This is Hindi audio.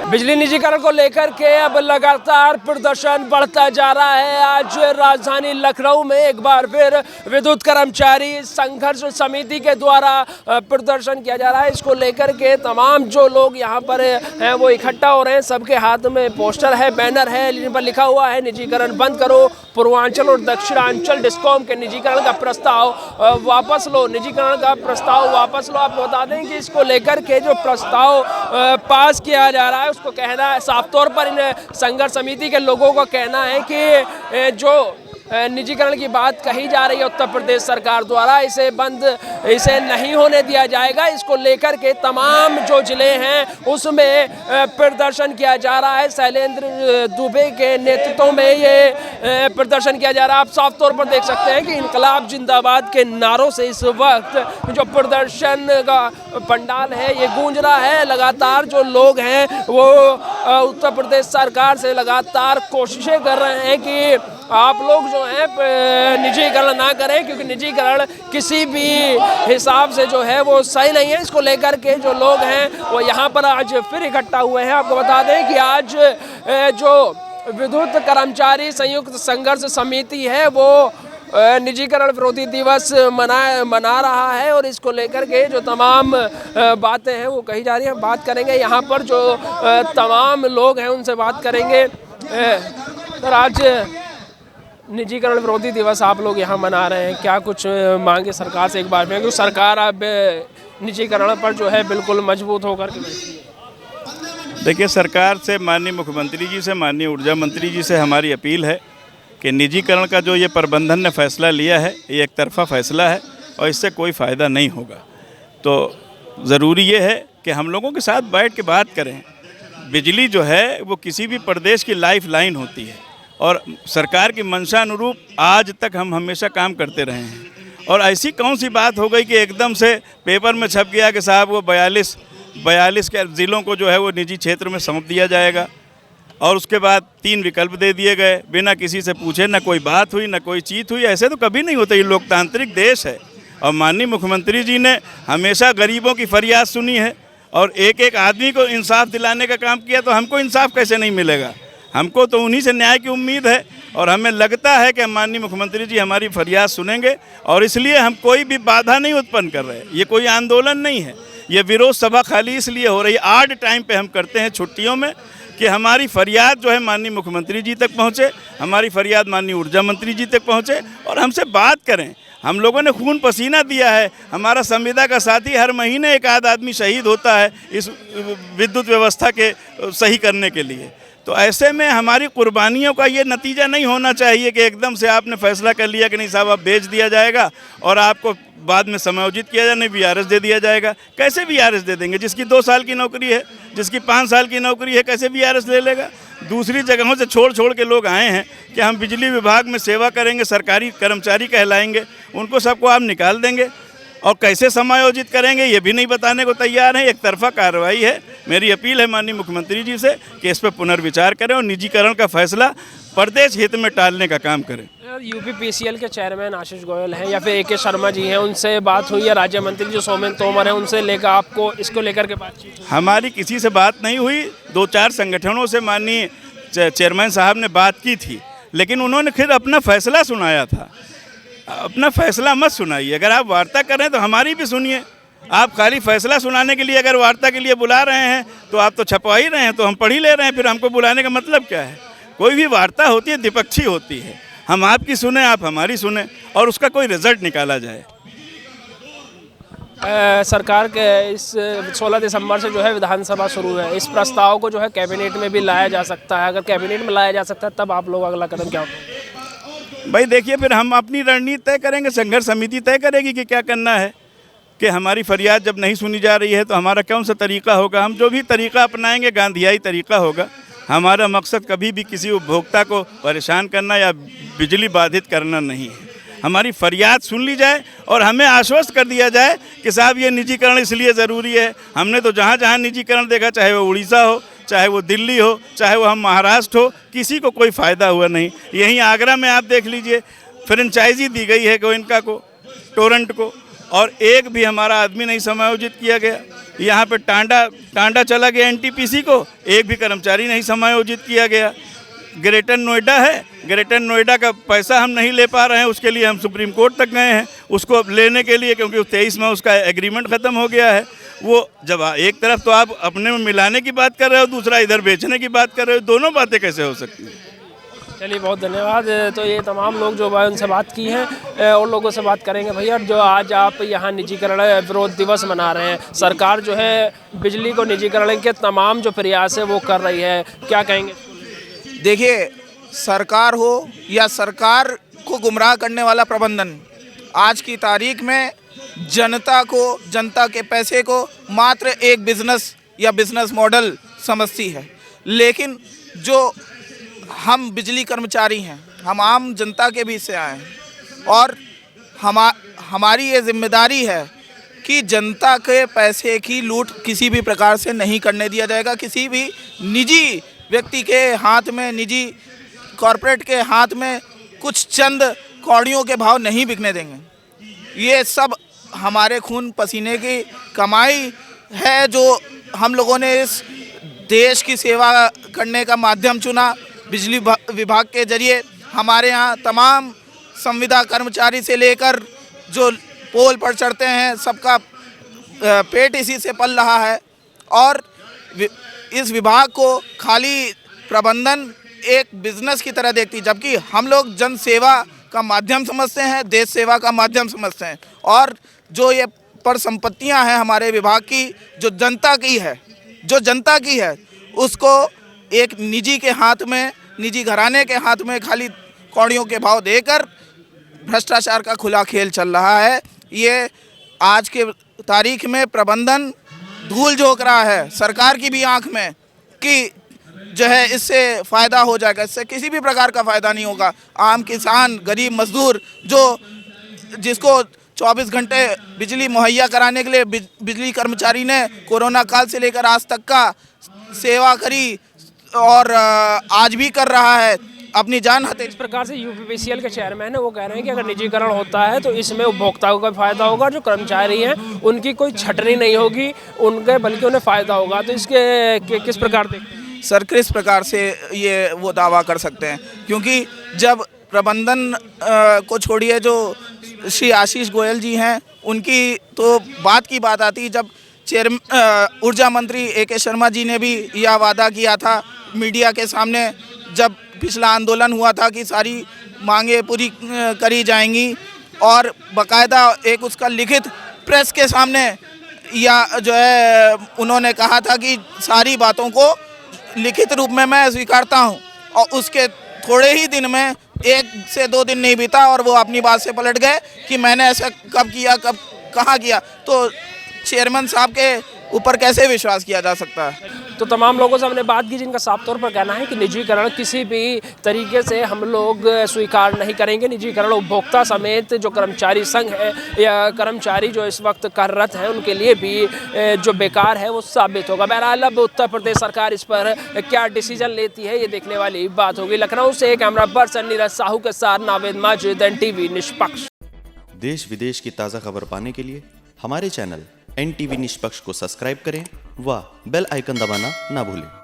बिजली निजीकरण को लेकर के अब लगातार प्रदर्शन बढ़ता जा रहा है। आज राजधानी लखनऊ में एक बार फिर विद्युत कर्मचारी संघर्ष समिति के द्वारा प्रदर्शन किया जा रहा है। इसको लेकर के तमाम जो लोग यहाँ पर हैं वो इकट्ठा हो रहे हैं। सबके हाथ में पोस्टर है, बैनर है, जिन पर लिखा हुआ है निजीकरण बंद करो, पूर्वांचल और दक्षिणांचल डिस्कॉम के निजीकरण का प्रस्ताव वापस लो, निजीकरण का प्रस्ताव वापस लो। आपको बता दें कि इसको लेकर के जो प्रस्ताव पास किया जा रहा है उसको कहना है, साफ तौर पर इन संघर्ष समिति के लोगों को कहना है कि जो निजीकरण की बात कही जा रही है उत्तर प्रदेश सरकार द्वारा, इसे नहीं होने दिया जाएगा। इसको लेकर के तमाम जो जिले हैं उसमें प्रदर्शन किया जा रहा है। शैलेंद्र दुबे के नेतृत्व में ये प्रदर्शन किया जा रहा है। आप साफ तौर पर देख सकते हैं कि इनकलाब जिंदाबाद के नारों से इस वक्त जो प्रदर्शन का पंडाल है ये गूंज रहा है। लगातार जो लोग हैं वो उत्तर प्रदेश सरकार से लगातार कोशिशें कर रहे हैं कि आप लोग जो है निजीकरण ना करें, क्योंकि निजीकरण किसी भी हिसाब से जो है वो सही नहीं है। इसको लेकर के जो लोग हैं वो यहाँ पर आज फिर इकट्ठा हुए हैं। आपको बता दें कि आज जो विद्युत कर्मचारी संयुक्त संघर्ष समिति है वो निजीकरण विरोधी दिवस मना रहा है और इसको लेकर के जो तमाम बातें हैं वो कही जा रही हैं। बात करेंगे यहाँ पर जो तमाम लोग हैं उनसे बात करेंगे। सर, आज निजीकरण विरोधी दिवस आप लोग यहाँ मना रहे हैं, क्या कुछ मांगे सरकार से एक बार में, क्योंकि सरकार अब निजीकरण पर जो है बिल्कुल मजबूत होकर के बैठी है? देखिए, सरकार से, माननीय मुख्यमंत्री जी से, माननीय ऊर्जा मंत्री जी से हमारी अपील है कि निजीकरण का जो ये प्रबंधन ने फैसला लिया है ये एक तरफा फैसला है और इससे कोई फ़ायदा नहीं होगा। तो ज़रूरी ये है कि हम लोगों के साथ बैठ के बात करें। बिजली जो है वो किसी भी प्रदेश की लाइफ लाइन होती है और सरकार की मंशा अनुरूप आज तक हम हमेशा काम करते रहे हैं। और ऐसी कौन सी बात हो गई कि एकदम से पेपर में छप गया कि साहब वो 42 के ज़िलों को जो है वो निजी क्षेत्र में सौंप दिया जाएगा और उसके बाद 3 विकल्प दे दिए गए बिना किसी से पूछे, ना कोई बात हुई, ना कोई चीत हुई। ऐसे तो कभी नहीं होता, ये लोकतांत्रिक देश है। और माननीय मुख्यमंत्री जी ने हमेशा गरीबों की फरियाद सुनी है और एक एक आदमी को इंसाफ दिलाने का काम किया। तो हमको इंसाफ कैसे नहीं मिलेगा? हमको तो उन्हीं से न्याय की उम्मीद है और हमें लगता है कि माननीय मुख्यमंत्री जी हमारी फरियाद सुनेंगे और इसलिए हम कोई भी बाधा नहीं उत्पन्न कर रहे। ये कोई आंदोलन नहीं है, ये विरोध सभा खाली इसलिए हो रही है, आड टाइम पे हम करते हैं छुट्टियों में, कि हमारी फरियाद जो है माननीय मुख्यमंत्री जी तक पहुँचे, हमारी फरियाद माननीय ऊर्जा मंत्री जी तक पहुँचे और हमसे बात करें। हम लोगों ने खून पसीना दिया है, हमारा संविदा का साथी हर महीने एक आध आदमी शहीद होता है इस विद्युत व्यवस्था के सही करने के लिए। तो ऐसे में हमारी कुर्बानियों का ये नतीजा नहीं होना चाहिए कि एकदम से आपने फैसला कर लिया कि नहीं साहब अब बेच दिया जाएगा और आपको बाद में समायोजित किया जाए, नहीं VRS दे दिया जाएगा। कैसे VRS दे देंगे? जिसकी 2 साल की नौकरी है, जिसकी 5 साल की नौकरी है, कैसे VRS ले लेगा? दूसरी जगहों से छोड़ के लोग आए हैं कि हम बिजली विभाग में सेवा करेंगे, सरकारी कर्मचारी कहलाएंगे, उनको सबको आप निकाल देंगे और कैसे समायोजित करेंगे ये भी नहीं बताने को तैयार हैं। एक तरफा कार्रवाई है। मेरी अपील है माननीय मुख्यमंत्री जी से कि इस पर पुनर्विचार करें और निजीकरण का फैसला प्रदेश हित में टालने का काम करें। यूपीपीसीएल के चेयरमैन आशीष गोयल हैं या फिर AK शर्मा जी हैं, उनसे बात हुई है? राज्य मंत्री जो सोमेन तोमर हैं उनसे लेकर आपको इसको लेकर के बातचीत हुई? हमारी किसी से बात नहीं हुई। 2-4 संगठनों से माननीय चेयरमैन साहब ने बात की थी, लेकिन उन्होंने फिर अपना फैसला सुनाया था। अपना फैसला मत सुनाइए। अगर आप वार्ता कर रहे हैं तो हमारी भी सुनिए। आप खाली फैसला सुनाने के लिए अगर वार्ता के लिए बुला रहे हैं तो आप तो छपवा ही रहे हैं, तो हम पढ़ ही ले रहे हैं, फिर हमको बुलाने का मतलब क्या है? कोई भी वार्ता होती है द्विपक्षीय होती है, हम आपकी सुने, आप हमारी सुने और उसका कोई रिजल्ट निकाला जाए। सरकार के इस 16 दिसंबर से जो है विधानसभा शुरू है, इस प्रस्ताव को जो है कैबिनेट में भी लाया जा सकता है। अगर कैबिनेट में लाया जा सकता है तब आप लोग अगला कदम क्या होगा? भाई देखिए, फिर हम अपनी रणनीति तय करेंगे, संघर्ष समिति तय करेगी कि क्या करना है। कि हमारी फरियाद जब नहीं सुनी जा रही है तो हमारा कौन सा तरीका होगा। हम जो भी तरीका अपनाएंगे गांधीयाई तरीका होगा। हमारा मकसद कभी भी किसी उपभोक्ता को परेशान करना या बिजली बाधित करना नहीं है। हमारी फरियाद सुन ली जाए और हमें आश्वस्त कर दिया जाए कि साहब ये निजीकरण इसलिए ज़रूरी है। हमने तो जहाँ जहाँ निजीकरण देखा, चाहे वो उड़ीसा हो, चाहे वो दिल्ली हो, चाहे वो हम महाराष्ट्र हो, किसी को कोई फ़ायदा हुआ नहीं। यहीं आगरा में आप देख लीजिए, फ्रेंचाइजी दी गई है गोइनका को, टोरेंट को, और एक भी हमारा आदमी नहीं समायोजित किया गया। यहाँ पे टांडा चला गया एनटीपीसी को, एक भी कर्मचारी नहीं समायोजित किया गया। ग्रेटर नोएडा है, ग्रेटर नोएडा का पैसा हम नहीं ले पा रहे हैं, उसके लिए हम सुप्रीम कोर्ट तक गए हैं उसको लेने के लिए, क्योंकि 23 में उसका एग्रीमेंट ख़त्म हो गया है। वो जब एक तरफ तो आप अपने में मिलाने की बात कर रहे हो, दूसरा इधर बेचने की बात कर रहे हो, दोनों बातें कैसे हो सकती हैं? चलिए बहुत धन्यवाद। तो ये तमाम लोग जो भाई उनसे बात की हैं और लोगों से बात करेंगे। भैया जो आज आप यहाँ निजीकरण विरोध दिवस मना रहे हैं, सरकार जो है बिजली को निजीकरण के तमाम जो प्रयास है वो कर रही है, क्या कहेंगे? देखिए, सरकार हो या सरकार को गुमराह करने वाला प्रबंधन, आज की तारीख में जनता को, जनता के पैसे को मात्र एक बिजनेस या बिजनेस मॉडल समझती है। लेकिन जो हम बिजली कर्मचारी हैं, हम आम जनता के बीच से आए हैं और हमारी ये जिम्मेदारी है कि जनता के पैसे की लूट किसी भी प्रकार से नहीं करने दिया जाएगा। किसी भी निजी व्यक्ति के हाथ में, निजी कॉरपोरेट के हाथ में कुछ चंद कौड़ियों के भाव नहीं बिकने देंगे। ये सब हमारे खून पसीने की कमाई है जो हम लोगों ने इस देश की सेवा करने का माध्यम चुना। बिजली विभाग के जरिए हमारे यहाँ तमाम संविदा कर्मचारी से लेकर जो पोल पर चढ़ते हैं, सबका पेट इसी से पल रहा है। और इस विभाग को खाली प्रबंधन एक बिजनेस की तरह देखती, जबकि हम लोग जन सेवा का माध्यम समझते हैं, देश सेवा का माध्यम समझते हैं। और जो ये परिसंपत्तियां हैं हमारे विभाग की, जो जनता की है, उसको एक निजी के हाथ में, निजी घराने के हाथ में खाली कौड़ियों के भाव देकर भ्रष्टाचार का खुला खेल चल रहा है। ये आज के तारीख में प्रबंधन धूल झोंक रहा है सरकार की भी आंख में कि जो है इससे फ़ायदा हो जाएगा। इससे किसी भी प्रकार का फ़ायदा नहीं होगा। आम किसान, गरीब मजदूर जिसको 24 घंटे बिजली मुहैया कराने के लिए बिजली कर्मचारी ने कोरोना काल से लेकर आज तक का सेवा करी और आज भी कर रहा है, अपनी जान हथे। इस प्रकार से यूपीपीसीएल के चेयरमैन है वो कह रहे हैं कि अगर निजीकरण होता है तो इसमें उपभोक्ताओं का फायदा होगा, जो कर्मचारी हैं उनकी कोई छटनी नहीं होगी उनके, बल्कि उन्हें फ़ायदा होगा। तो इसके किस प्रकार देखते हैं? सर, किस प्रकार से ये वो दावा कर सकते हैं? क्योंकि जब प्रबंधन को छोड़िए, जो श्री आशीष गोयल जी हैं उनकी तो बात की बात आती है। जब ऊर्जा मंत्री AK शर्मा जी ने भी यह वादा किया था मीडिया के सामने, जब पिछला आंदोलन हुआ था कि सारी मांगे पूरी करी जाएंगी, और बाकायदा एक उसका लिखित प्रेस के सामने या जो है उन्होंने कहा था कि सारी बातों को लिखित रूप में मैं स्वीकारता हूं। और उसके थोड़े ही दिन में, 1 से 2 दिन नहीं बीता और वो अपनी बात से पलट गए कि मैंने ऐसा कब किया, कब कहाँ किया। तो चेयरमैन साहब के ऊपर कैसे विश्वास किया जा सकता है? तो तमाम लोगों से हमने बात की जिनका साफ तौर पर कहना है कि निजीकरण किसी भी तरीके से हम लोग स्वीकार नहीं करेंगे। निजीकरण उपभोक्ता समेत जो कर्मचारी संघ है या कर्मचारी जो इस वक्त कार्यरत हैं उनके लिए भी जो बेकार है वो साबित होगा। बहरहाल अब उत्तर प्रदेश सरकार इस पर क्या डिसीजन लेती है ये देखने वाली बात होगी। लखनऊ से कैमरा पर्सन नीरज साहू के साथ नावेद माजिद, NTV निष्पक्ष। देश विदेश की ताज़ा खबर पाने के लिए हमारे चैनल NTV निष्पक्ष को सब्सक्राइब करें व बेल आइकन दबाना ना भूलें।